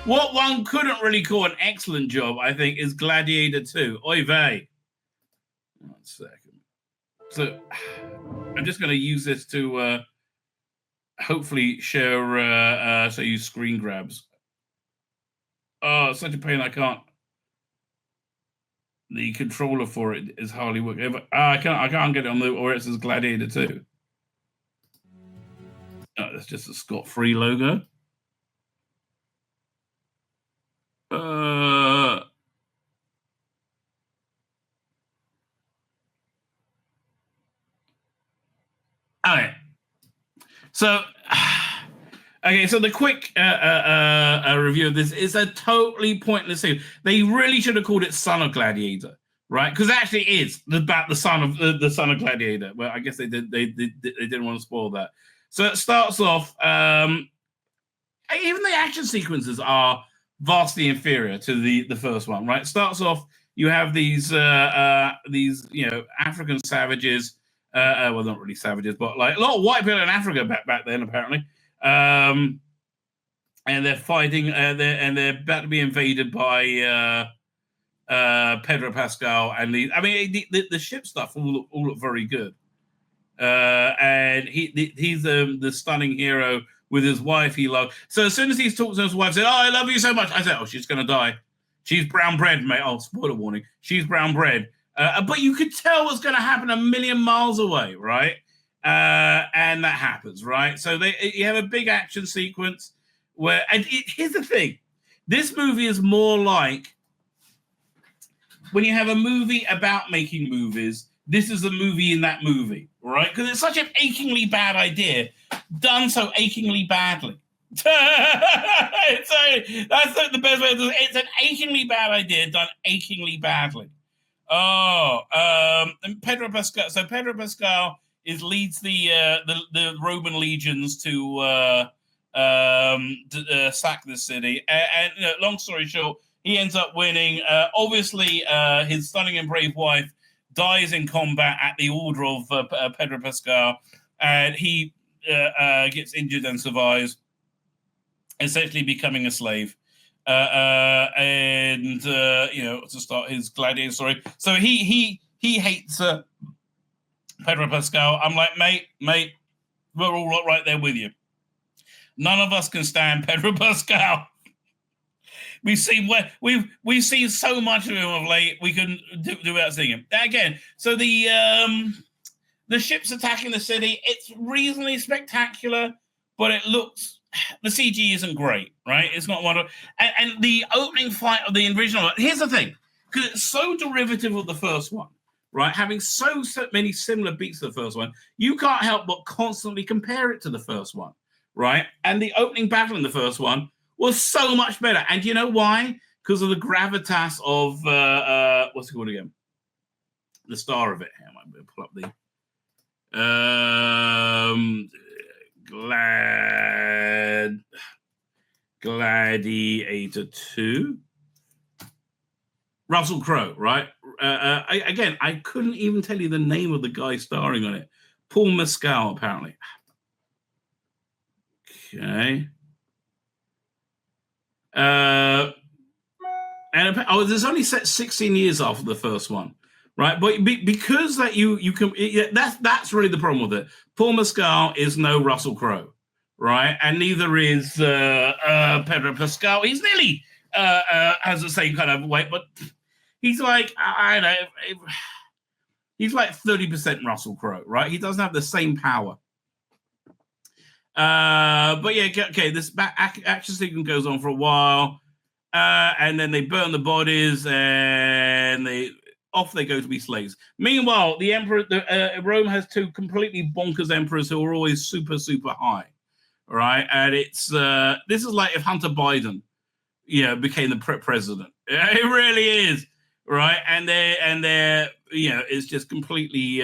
What one couldn't really call an excellent job, I think, is Gladiator 2. Oy vey. 1 second. So I'm just going to use this to hopefully share, so use screen grabs. Oh, it's such a pain I can't. The controller for it is hardly working. I can't get it on the, or it says Gladiator 2. Oh, that's just a Scot-free logo. All right. So, okay, so the quick review of this is a totally pointless thing. They really should have called it Son of Gladiator, right? Because actually it is about the son of Gladiator. Well, I guess they didn't want to spoil that. So it starts off. Even the action sequences are vastly inferior to the first one, right? It starts off. You have these African savages. Well, not really savages, but like a lot of white people in Africa back then, apparently. And they're fighting, they're about to be invaded by Pedro Pascal and the ship stuff all look very good. And he's the stunning hero with his wife he loves. So as soon as he's talked to his wife, said, "Oh, I love you so much," I said, "Oh, she's gonna die. She's brown bread, mate." Oh, spoiler warning. She's brown bread. But you could tell what's going to happen a million miles away, right? And that happens, right? So you have a big action sequence where, here's the thing. This movie is more like when you have a movie about making movies, this is a movie in that movie, right? Because it's such an achingly bad idea, done so achingly badly. So that's the best way to do it. It's an achingly bad idea, done achingly badly. And Pedro Pascal. So Pedro Pascal leads the Roman legions to sack the city. And long story short, he ends up winning. Obviously, his stunning and brave wife dies in combat at the order of Pedro Pascal, and he gets injured and survives, essentially becoming a slave. To start his gladiator story. So he hates Pedro Pascal. I'm like, mate, we're all right there with you. None of us can stand Pedro Pascal. We've seen so much of him of late. We couldn't do without seeing him again. So the ship's attacking the city. It's reasonably spectacular, but it looks. The CG isn't great, right? It's not one of, and the opening fight of the original. Here's the thing, because it's so derivative of the first one, right? Having so many similar beats to the first one, you can't help but constantly compare it to the first one, right? And the opening battle in the first one was so much better, and you know why? Because of the gravitas of what's it called again? The star of it. Here, I might be able to pull up the. Gladiator 2. Russell Crowe, right? I couldn't even tell you the name of the guy starring on it. Paul Mescal, apparently. Okay. And there's only set 16 years after the first one. Right, but because that you can, that's really the problem with it. Paul Mescal is no Russell Crowe, right, and neither is Pedro Pascal. He's nearly has the same kind of weight, but he's like I don't know, he's like 30% Russell Crowe, right? He doesn't have the same power. But yeah, okay, this action sequence goes on for a while, and then they burn the bodies, and off they go to be slaves. Meanwhile, the emperor, Rome has two completely bonkers emperors who are always super, super high, right? And it's this is like if Hunter Biden, became the president. It really is, right? And they're it's just completely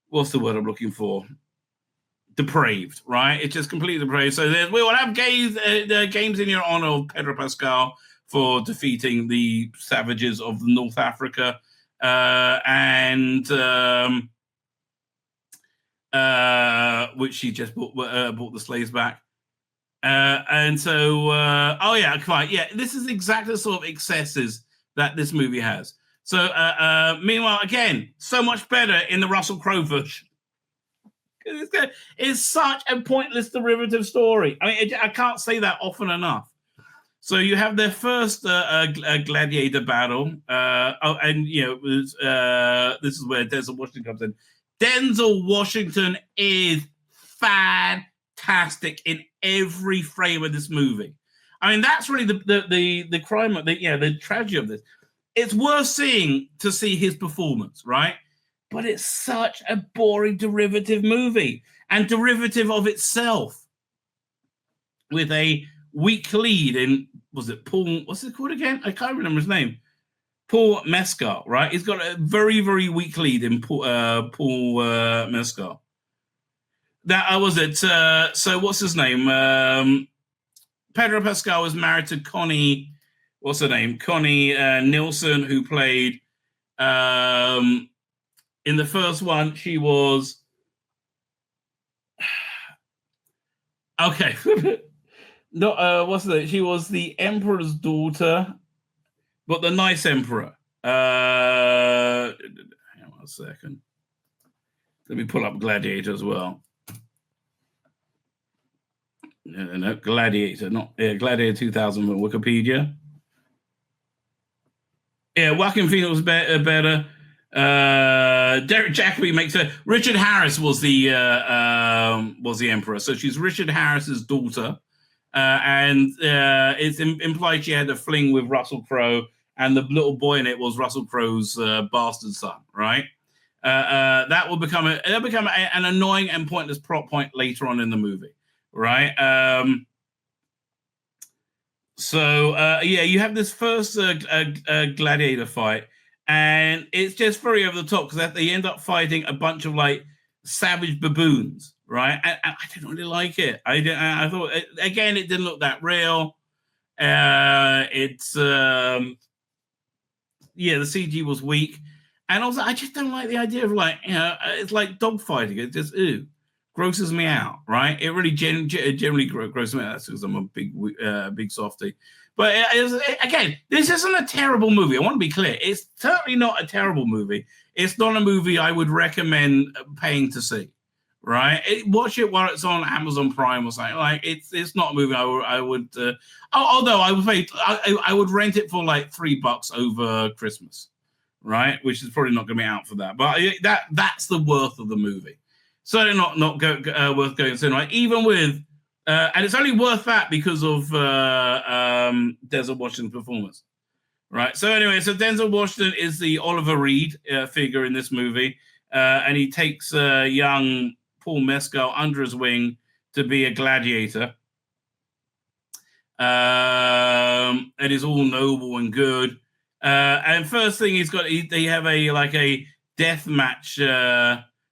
what's the word I'm looking for? Depraved, right? It's just completely depraved. So we will have games in your honor of Pedro Pascal for defeating the savages of North Africa, which she just brought the slaves back. And so, oh yeah, fine. Yeah, this is exactly the sort of excesses that this movie has. So, meanwhile, again, so much better in the Russell Crowe version. It's such a pointless derivative story. I mean, I can't say that often enough. So you have their first gladiator battle. And, you know, this is where Denzil Washington comes in. Denzil Washington is fantastic in every frame of this movie. I mean, that's really the crime, the tragedy of this. It's worth seeing to see his performance, right? But it's such a boring derivative movie and derivative of itself with a weak lead in, was it Paul, what's it called again? I can't remember his name. Paul Mescal, right? He's got a very, very weak lead in Paul Mescal. That was it. So what's his name? Pedro Pascal was married to Connie, what's her name? Connie Nielsen, who played, in the first one, she was, okay. No, what's that? She was the emperor's daughter, but the nice emperor. Hang on a second. Let me pull up Gladiator as well. No, Gladiator, not Gladiator 2000 on Wikipedia. Yeah, Joaquin Phoenix was better. Derek Jacobi makes her. Richard Harris was the emperor, so she's Richard Harris's daughter, and it's implied she had a fling with Russell Crowe, and the little boy in it was Russell Crowe's bastard son, right? That will become an annoying and pointless plot point later on in the movie, right? You have this first gladiator fight, and it's just very over the top because they end up fighting a bunch of like savage baboons, right? And I didn't really like it. I thought again it didn't look that real. The CG was weak, and also I just don't like the idea of like, you know, it's like dog fighting. It just grosses me out, right? It really generally grosses me out. That's because I'm a big softie. But again, this isn't a terrible movie. I want to be clear. It's certainly not a terrible movie. It's not a movie I would recommend paying to see, right? Watch it while it's on Amazon Prime or something. Like it's not a movie I would. Although I would rent it for like $3 over Christmas, right? Which is probably not going to be out for that. But that's the worth of the movie. Certainly not worth going to cinema, even with, and it's only worth that because of Denzil Washington's performance, right? So anyway, so Denzil Washington is the Oliver Reed figure in this movie, and he takes young Paul Mescal under his wing to be a gladiator, and he's all noble and good. And first thing they have a death match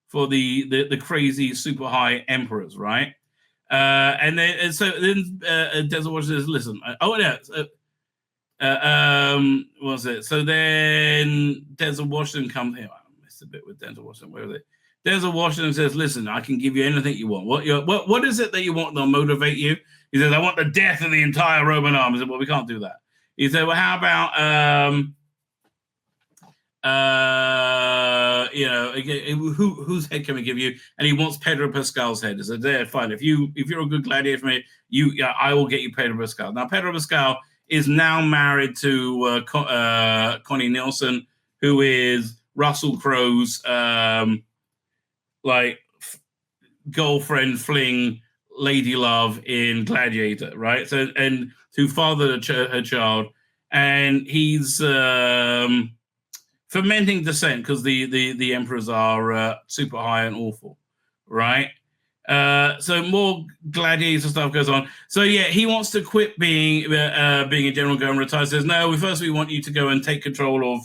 for the crazy super high emperors, right? And then Denzil Washington says, "Listen, what was it? So then Denzil Washington comes here. I missed a bit with Denzil Washington. Where was it? Denzil Washington says, "Listen, I can give you anything you want. What is it that you want that'll motivate you?" He says, "I want the death of the entire Roman army." I said, "Well, we can't do that." He said, "Well, how about whose head can we give you?" And he wants Pedro Pascal's head. He said, "There, fine. If you're a good gladiator for me, I will get you Pedro Pascal." Now, Pedro Pascal is now married to Connie Nielsen, who is Russell Crowe's girlfriend, fling, lady love in Gladiator, right? So, and who fathered her child, and he's fermenting dissent because the emperors are super high and awful, right? So more gladiator stuff goes on. So yeah, he wants to quit being a general, go and retire. Says, "No, first we want you to go and take control of,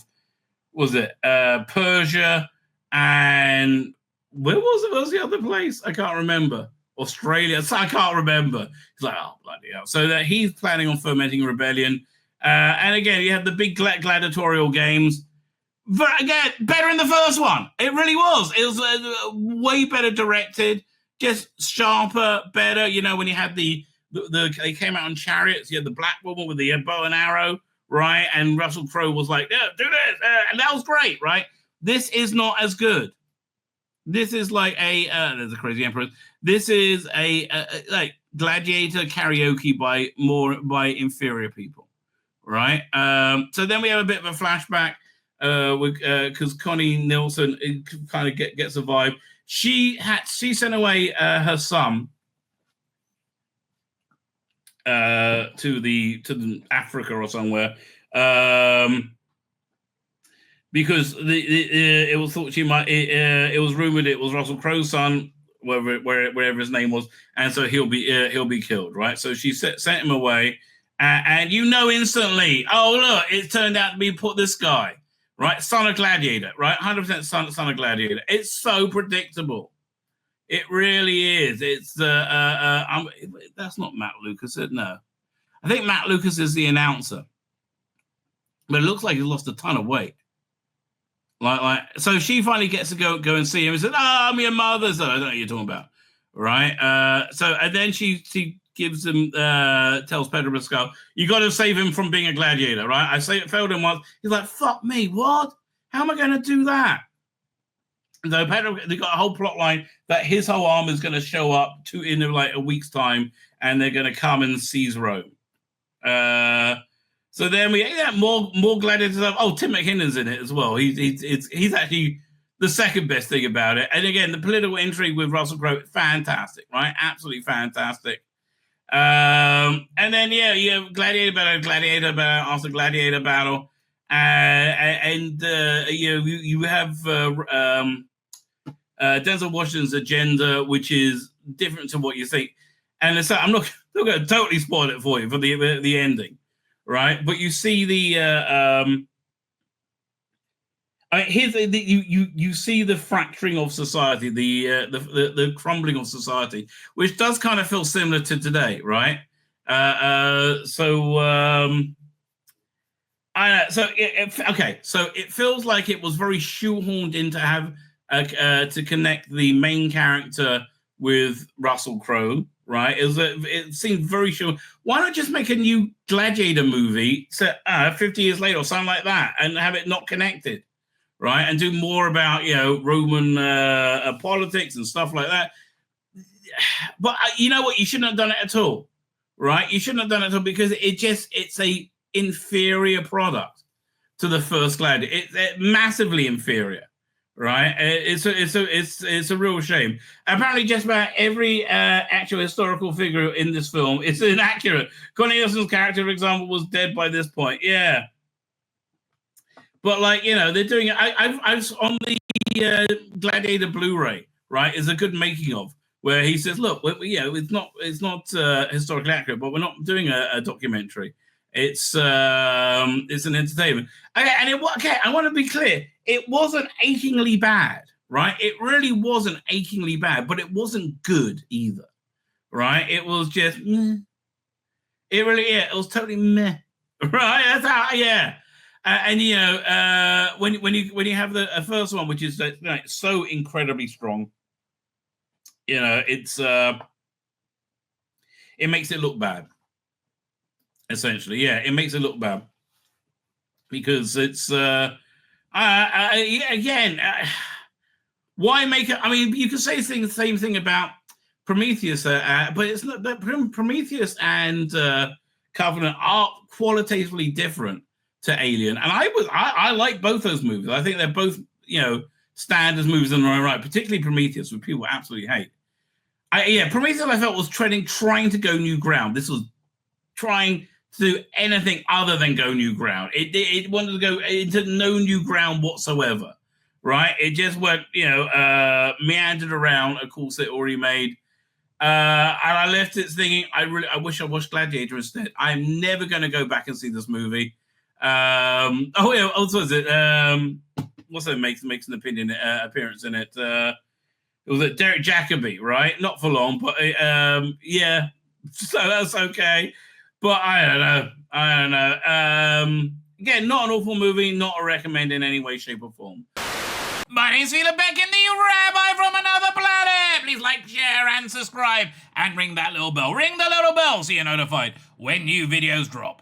Persia and where was it? What was the other place? I can't remember. Australia. So I can't remember." He's like, "Oh, bloody hell." So that he's planning on fermenting a rebellion. And again, you have the big gladiatorial games. But again, better in the first one. It really was. It was way better directed, just sharper, better. You know, when you had the they came out on chariots. You had the black woman with the bow and arrow, right? And Russell Crowe was like, yeah, do this. And that was great, right? This is not as good. This is like there's a crazy emperor. This is a like Gladiator karaoke by inferior people, right? So then we have a bit of a flashback because Connie Nielsen kind of gets a vibe. She sent away her son to the Africa or somewhere. Because it was thought she might. It was rumored it was Russell Crowe's son, wherever his name was, and so he'll be killed, right? So she sent him away, and instantly, oh look, it turned out to be this guy, right? Son of Gladiator, right? 100% son of Gladiator. It's so predictable. It really is. It's that's not Matt Lucas, no. I think Matt Lucas is the announcer, but it looks like he's lost a ton of weight. Like, so she finally gets to go and see him and says, I'm your mother. So I don't know what you're talking about. Right. And then she gives him, tells Pedro Mescal, you got to save him from being a gladiator. Right. I failed him once. He's like, fuck me. What? How am I going to do that? So Pedro, they got a whole plot line that his whole army is going to show up in like a week's time and they're going to come and seize Rome. So then we more gladiators. Oh, Tim McKinnon's in it as well. He's actually the second best thing about it. And again, the political intrigue with Russell Crowe, fantastic, right? Absolutely fantastic. And then you have gladiator battle after gladiator battle, and you have Denzil Washington's agenda, which is different to what you think. And so I'm not going to totally spoil it for you for the ending. Right, but you see you see the fracturing of society, the crumbling of society, which does kind of feel similar to today, right? So it feels like it was very shoehorned in to have to connect the main character with Russell Crowe. Right, it seemed very sure. Why not just make a new Gladiator movie set 50 years later or something like that, and have it not connected, right? And do more about Roman politics and stuff like that. But you know what? You shouldn't have done it at all, right? You shouldn't have done it at all because it's a inferior product to the first Gladiator. It's massively inferior. Right, it's a real shame. Apparently, just about every actual historical figure in this film is inaccurate. Connie Nielsen's character, for example, was dead by this point. Yeah, but they're doing it. I was on the Gladiator Blu-ray. Right, is a good making of where he says, "Look, it's not historically accurate, but we're not doing a documentary. It's an entertainment." Okay, I want to be clear. It wasn't achingly bad, right? It really wasn't achingly bad, but it wasn't good either, right? It was just meh. It was totally meh, right? That's how, yeah. When you have the first one, which is so incredibly strong, it's it makes it look bad. Essentially, yeah, it makes it look bad because it's why make it? I mean, you could say the same thing about Prometheus, but it's not. But Prometheus and Covenant are qualitatively different to Alien, and I like both those movies. I think they're both stand as movies in their own right, particularly Prometheus, which people absolutely hate. Prometheus I felt was trying to go new ground. This was trying to do anything other than go new ground. It wanted to go into no new ground whatsoever, right? It just went, meandered around a course it already made. And I left it thinking, I wish I watched Gladiator instead. I'm never going to go back and see this movie. Also, is it? What's that makes an appearance in it? It was Derek Jacobi, right? Not for long, but yeah. So that's okay. But I don't know. Again, not an awful movie, not a recommend in any way, shape, or form. My name's Tzvi Lebetkin, the Rabbi from another planet. Please like, share, and and subscribe, and ring that little bell. Ring the little bell so you're notified when new videos drop.